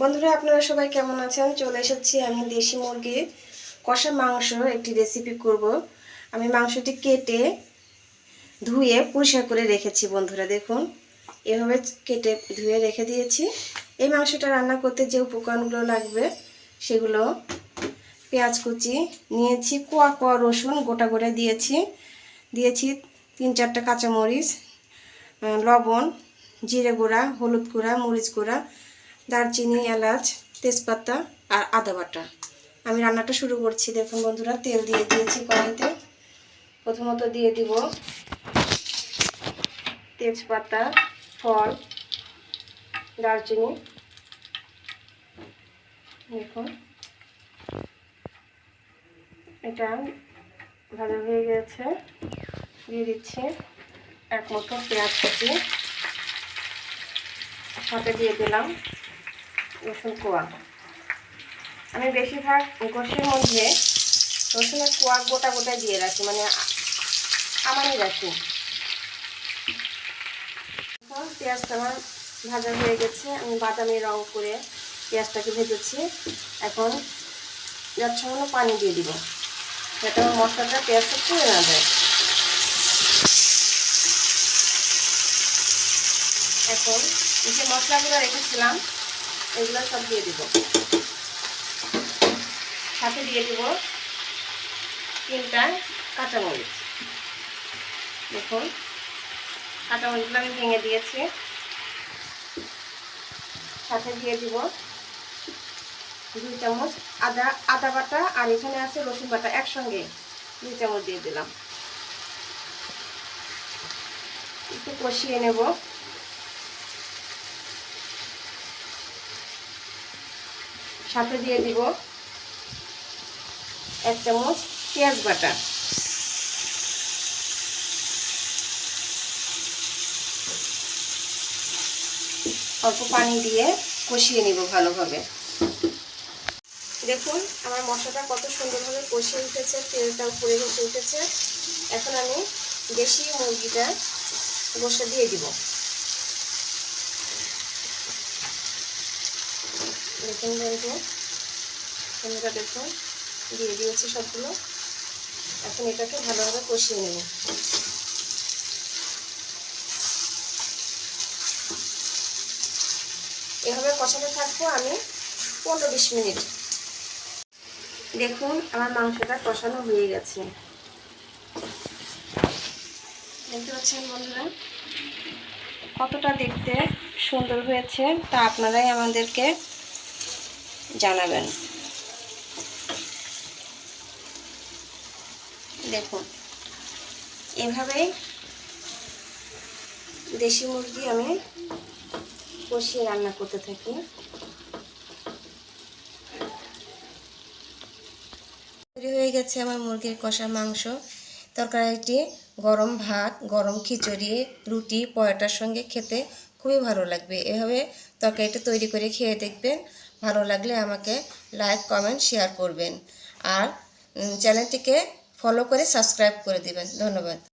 বন্ধুরা আপনারা সবাই কেমন আছেন? চলে এসেছি আমি দেশি মুরগির কষা মাংস একটি রেসিপি করব। আমি মাংসটি কেটে ধুয়ে পরিষ্কার করে রেখেছি বন্ধুরা, দেখুন এভাবে কেটে ধুয়ে রেখে দিয়েছি। এই মাংসটা রান্না করতে যে উপকরণগুলো লাগবে সেগুলো: পেঁয়াজ কুচি নিয়েছি, কোয়া কোয়া রসুন গোটা করে দিয়েছি 3-4টা কাঁচামরিচ, লবণ, জিরে গুঁড়া, হলুদ গুঁড়া, মরিচ গুঁড়া, দারচিনি, এলাচ, তেজপাতা আর আদা বাটা। আমি রান্নাটা শুরু করছি। দেখুন বন্ধুরা, তেল দিয়ে দিয়েছি কড়াইতে। প্রথমত দিয়ে দিব তেজপাতা, ফল, দারচিনি। দেখুন এটা ভাজা হয়ে গেছে। দিয়ে দিচ্ছি 1 মুঠো পেঁয়াজ কুচি, সাথে দিয়ে দিলাম রসুন কোয়া। আমি বেশিরভাগ গোশের মধ্যে রসুনের কোয়া গোটা গোটায় দিয়ে রাখি, মানে আমারই রাখি। পেঁয়াজটা আমার ভাজা হয়ে গেছে। আমি বাদামি রং করে পেঁয়াজটাকে ভেজেছি। এখন সামান্য পানি দিয়ে দিব, যাতে আমার মশলাটা পেঁয়াজটা পুড়ে না যায়। এখন যে মশলাগুলো রেখেছিলাম এগুলো সব দিয়ে দিব। সাথে দিয়ে দিব 3টা কাঁচামরিচ। দেখুন কাঁচামরিচগুলো আমি ভেঙে দিয়েছি। সাথে দিয়ে দিব 2 চামচ আদা বাটা, আর এখানে আছে রসুন বাটা, একসঙ্গে 2 চামচ দিয়ে দিলাম। একটু কষিয়ে নেব। সাথে দিয়ে দিব 1 চামচ পেঁয়াজ বাটা। অল্প পানি দিয়ে কষিয়ে নিব ভালোভাবে। দেখুন আমার মশলাটা কত সুন্দরভাবে কষিয়ে উঠেছে, তেলটা উপরে উঠেছে। এখন আমি দেশি মুরগিটা বসে দিয়ে দিব। দেখুন বন্ধুরা, দেখুন দিয়ে দিয়েছি সবগুলো। এখন এটাকে ভালোভাবে কষিয়ে নেব। এভাবে কষাতে থাকবো আমি 15-20 মিনিট। দেখুন আমার মাংসটা কষানো হয়ে গেছে। দেখতে পাচ্ছেন বন্ধুরা কতটা দেখতে সুন্দর হয়েছে, তা আপনারাই আমাদেরকে জানাবেন। দেখুন এভাবেই দেশি মুরগি আমি কষিয়ে রান্না করতে থাকি। তৈরি হয়ে গেছে আমার মুরগির কষা মাংস। তরকারিটি গরম ভাত, গরম খিচুড়ি, রুটি, পরোটার সঙ্গে খেতে খুবই ভালো লাগবে। এভাবে তরকারিটা তৈরি করে খেয়ে দেখবেন। ভালো লাগলে আমাকে লাইক, কমেন্ট, শেয়ার করবেন। আর চ্যানেলটিকে ফলো করে সাবস্ক্রাইব করে দিবেন। ধন্যবাদ।